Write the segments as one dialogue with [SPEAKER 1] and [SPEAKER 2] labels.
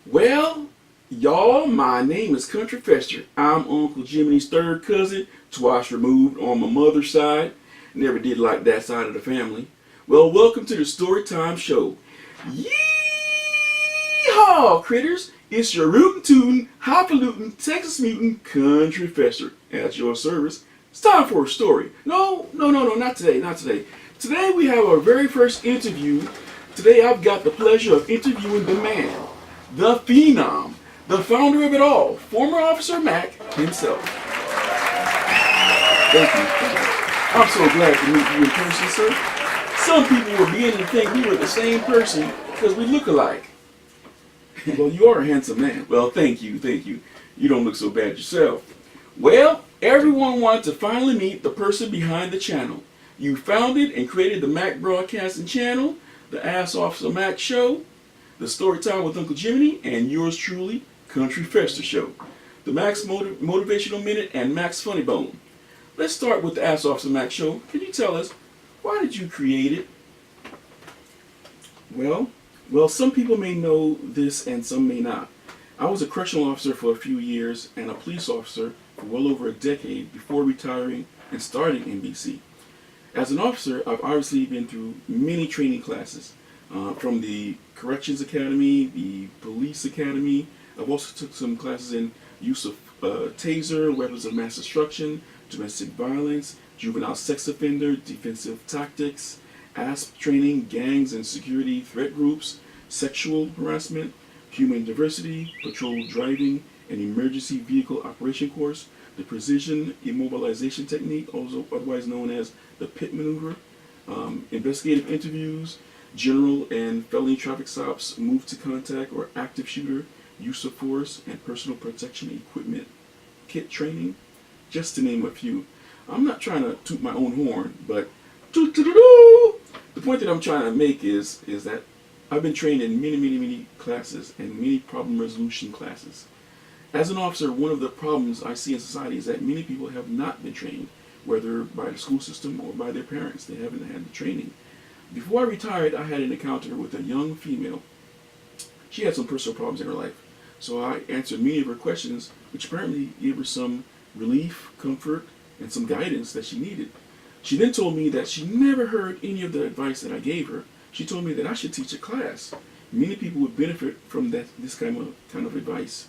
[SPEAKER 1] Well, y'all, my name is Country Fester. I'm Uncle Jimony's third cousin, twice removed on my mother's side. Never did like that side of the family. Well, welcome to the Storytime Show. Yeehaw, critters! It's your rootin' tootin', highfalutin', Texas mutant Country Fester at your service. It's time for a story. No, not today, not today. Today we have our very first interview. Today I've got the pleasure of interviewing the man, the phenom, the founder of it all, former Officer Mac himself. Thank you. I'm so glad to meet you in person, sir. Some people were beginning to think we were the same person because we look alike. Well, you are a handsome man. Well, thank you. You don't look so bad yourself. Well, everyone wanted to finally meet the person behind the channel. You founded and created the Mac Broadcasting Channel, the Ask Officer Mac Show, the Storytime with Uncle Jimony, and yours truly, Country Fester Show, the Mac's Motivational Minute, and Mac's Funny Bone. Let's start with the Ask Officer Mac Show. Can you tell us, why did you create it? Well, some people may know this and some may not. I was a correctional officer for a few years and a police officer for well over a decade before retiring and starting NBC. As an officer, I've obviously been through many training classes, from the Corrections Academy, the Police Academy. I've also took some classes in use of taser, weapons of mass destruction, domestic violence, juvenile sex offender, defensive tactics, ASP training, gangs and security threat groups, sexual harassment, human diversity, patrol driving, an emergency vehicle operation course, the precision immobilization technique, also otherwise known as the pit maneuver, investigative interviews, general and felony traffic stops, move to contact or active shooter, use of force, and personal protection equipment kit training, just to name a few. I'm not trying to toot my own horn, but the point that I'm trying to make is that I've been trained in many classes and many problem resolution classes. As an officer, one of the problems I see in society is that many people have not been trained, whether by the school system or by their parents. They haven't had the training. Before I retired, I had an encounter with a young female. She had some personal problems in her life, so I answered many of her questions, which apparently gave her some relief, comfort, and some guidance that she needed. She then told me that she never heard any of the advice that I gave her. She told me that I should teach a class. Many people would benefit from this kind of advice.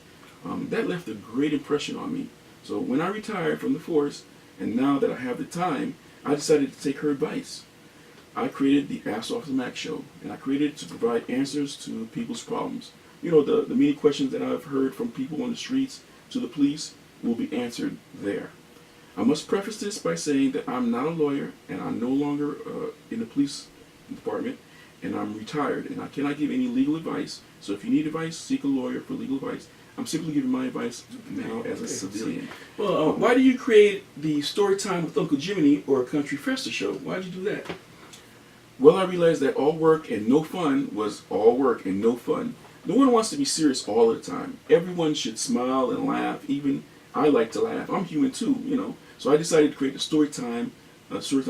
[SPEAKER 1] That left a great impression on me. So when I retired from the force, and now that I have the time, I decided to take her advice. I created the Ask Officer Mac Show, and I created it to provide answers to people's problems. You know, the many questions that I've heard from people on the streets to the police will be answered there. I must preface this by saying that I'm not a lawyer, and I'm no longer in the police department, and I'm retired, and I cannot give any legal advice. So if you need advice, seek a lawyer for legal advice. I'm simply giving my advice now as a civilian. Well, why did you create the Storytime with Uncle Jimony or Country Fester Show? Why did you do that? Well, I realized that all work and no fun was all work and no fun. No one wants to be serious all the time. Everyone should smile and laugh. Even I like to laugh. I'm human too, you know. So I decided to create a Storytime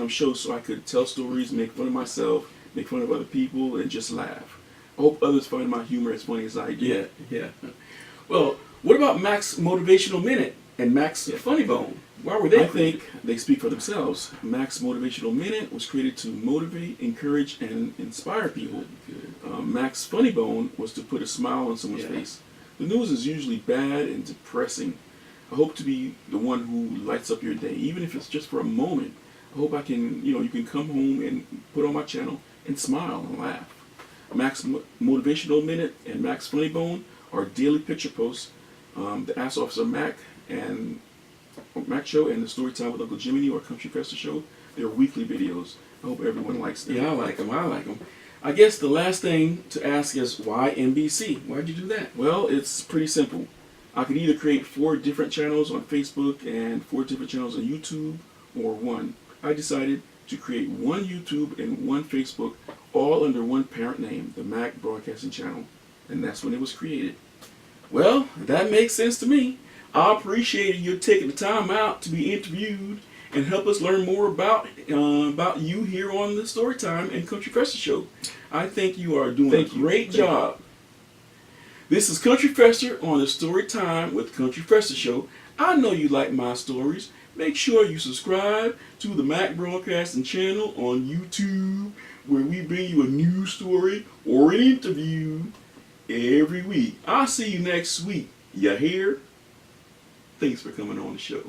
[SPEAKER 1] show so I could tell stories, make fun of myself, make fun of other people, and just laugh. I hope others find my humor as funny as I do. Yeah. Well, what about Mac's Motivational Minute and Mac's Funny Bone? Why were they? I think they speak for themselves. Mac's Motivational Minute was created to motivate, encourage, and inspire people. Mac's Funny Bone was to put a smile on someone's face. The news is usually bad and depressing. I hope to be the one who lights up your day, even if it's just for a moment. I hope I can, you can come home and put on my channel and smile and laugh. Mac's Motivational Minute and Mac's Funny Bone are daily picture posts. The Ask Officer Mac and Mac Show and the Storytime with Uncle Jimony or Country Fester Show, they're weekly videos. I hope everyone likes them. Yeah, I like them. I guess the last thing to ask is, why NBC? Why'd you do that? Well, it's pretty simple. I could either create 4 different channels on Facebook and 4 different channels on YouTube, or one. I decided to create one YouTube and one Facebook, all under one parent name, the Mac Broadcasting Channel. And that's when it was created. Well, that makes sense to me. I appreciate you taking the time out to be interviewed and help us learn more about you here on the Storytime and Country Fester Show. I think you are doing a great job. This is Country Fester on the Story Time with Country Fester Show. I know you like my stories. Make sure you subscribe to the Mac Broadcasting channel on YouTube, where we bring you a new story or an interview every week. I'll see you next week. You hear? Thanks for coming on the show.